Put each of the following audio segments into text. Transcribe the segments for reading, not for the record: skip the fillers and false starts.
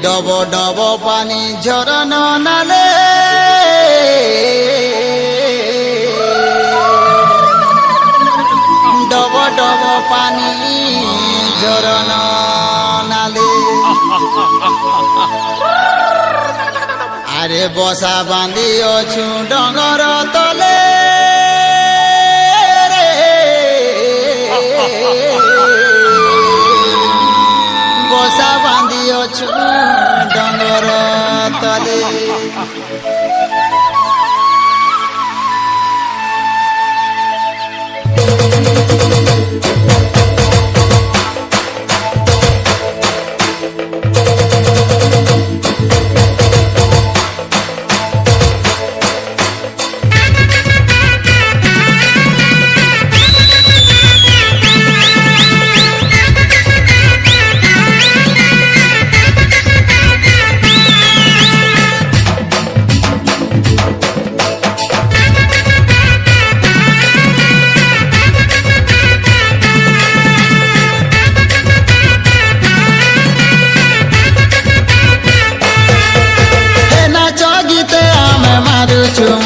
ডব ডব পানি ঝরন নালে ডব ডব পানি ঝরন নালে আরে বসা বাঁধি অছু ডঙ্গর তলে বসা বাঁধি অছু ডঙ্গর তলে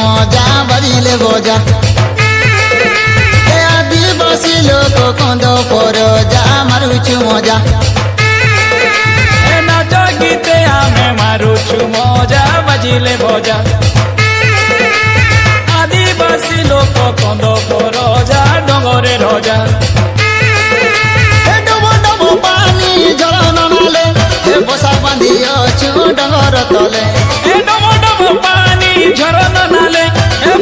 মজা বাজিলে বজা আদিবাসী লোক কন্দ পর যা মারুছু মজা নাচ গীতে আমি মারুছু মজা বাজিলে বজা আদিবাসী লোক কন্দ পর যা ডঙ্গরে রজা ডব ডব পানি ঝরন নালে বসা বাঁধি অছু ডঙ্গর তলে ডব ডব পানি ঝরন নালে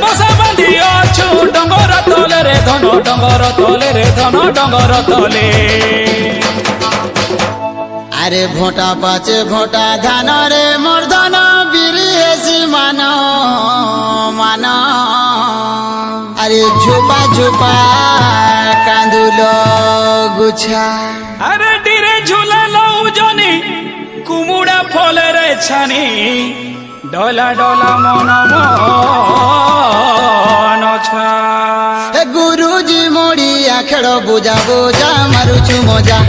বসা বাঁধি অছু ডঙ্গর তলে রে ধন ডঙ্গর তলে রে ধন ডঙ্গর তলে আরে ভোটা পাচে ভোটা ধান রে মর্ধন বিরিয়েছি মান মান আরে ঝোপা ঝোপা কান্দুল গুছা আরে ডিরে ঝুলালো উজনি কুমুড়া ফলের ছানি ডলা ডলা মন মন ছা গুরুজি মোড়িয়া খেল বোঝা বোঝা মারুছু মজা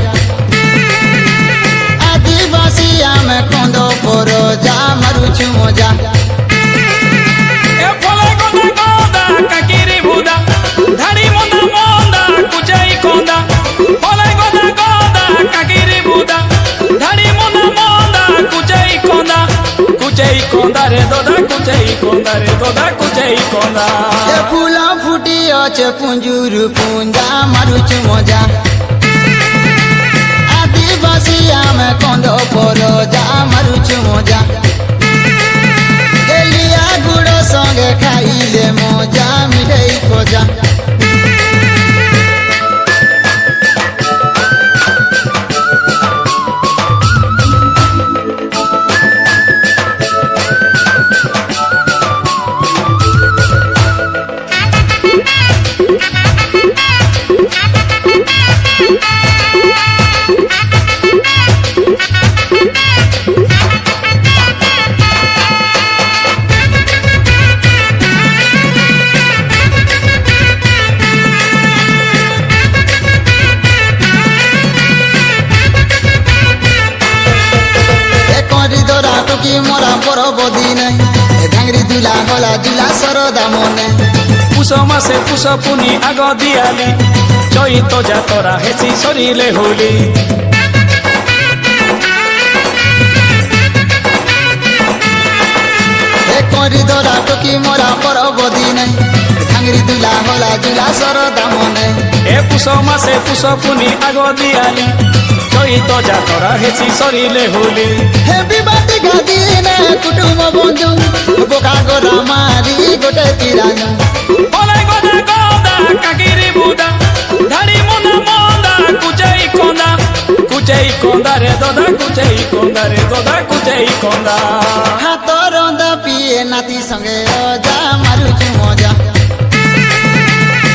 আদিবাসী আমি কন্দ পর যা মারুছু মজা এ ফলে গদা গদা কাকিরি বুদা ধাড়ি মন্দা মন্দা কুচাই কন্দা ফলে গদা গদা কাকিরি বুদা ধাড়ি মন্দা মন্দা কুচাই কন্দা রে দোদা কুচাই কন্দা রে দোদা কুচাই কন্দা ফুল ফুটি অছে পুঞ্জুর পুঞ্জা মারুছু মজা আদিবাসী আমি কন্দ পর যা মারুছু মজা এলিয়া গুড় সঙ্গে খাইলে মজা মিঠাই খোঁজা কি মোরা বড় বদি নাই ধাঙ্গরি দুলা গলা দুলা সরদা মনে পুষ মাসে পুষ পুনি আগ দিয়ালি চৈত যাতরা হেসি সরিলে হোলি করি ধরা টকি মোরা বড় বদি নাই ধাঙ্গরি দুলা গলা দুলা সরদা মনে এ পুষ মাসে পুষ পুনি আগ দিয়ালি চৈত যাতরা হেসি সরিলে হোলি হে বিবাদী গাদিনে কুটুম বন্ধু বোকা গোরা মারি গোটে তিরানু ফলে গদা গদা কাকিরি বুদা ধাড়ি মন্দা মন্দা কুচাই কন্দা রে দোদা কুচাই কন্দা রে দোদা কুচাই কন্দা হাত রন্দা পিয়ে নাতি সঙ্গে অজা মারুছু মজা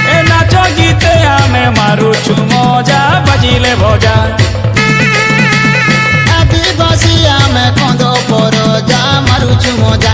এ নাচ গীতে আমি মারুছু মজা বাজিলে বজা আদিবাসী আমি কন্দ পর যা মারুছু মজা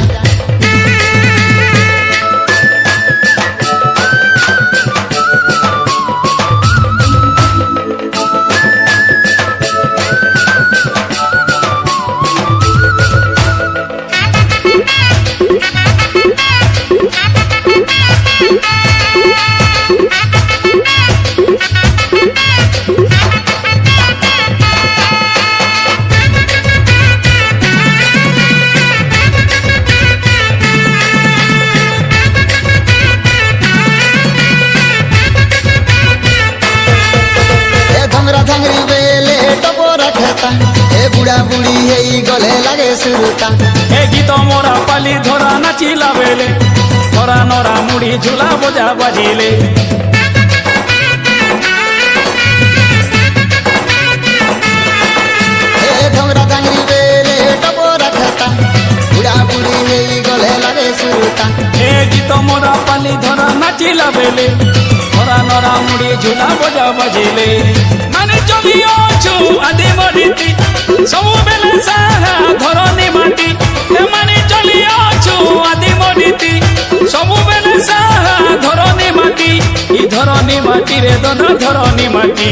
লাগে সুরতা এ গীত মোরা পালি ধরা নাচিলা বেলে ধরা নরা মুড়ি ঝুলা বজা বাজিলে এ ঢোংরা ডাঙ্গরি বেলে টপরা খেতা বুড়া বুড়ি হয়ে গলে লাগে সুরতা এ গীত মোরা পালি ধরা নাচিলা বেলে ধরা নরা মুড়ি ঝুলা বজা বাজিলে মানে চলি অছু আদি মরিতি সবু বেলে সাহা ধরনি মাটি মানে চলি অছু আদি মরিতি সবু বেলে সাহা ধরনি মাটি ই ধরনি মাটি রে দনা ধরনি মাটি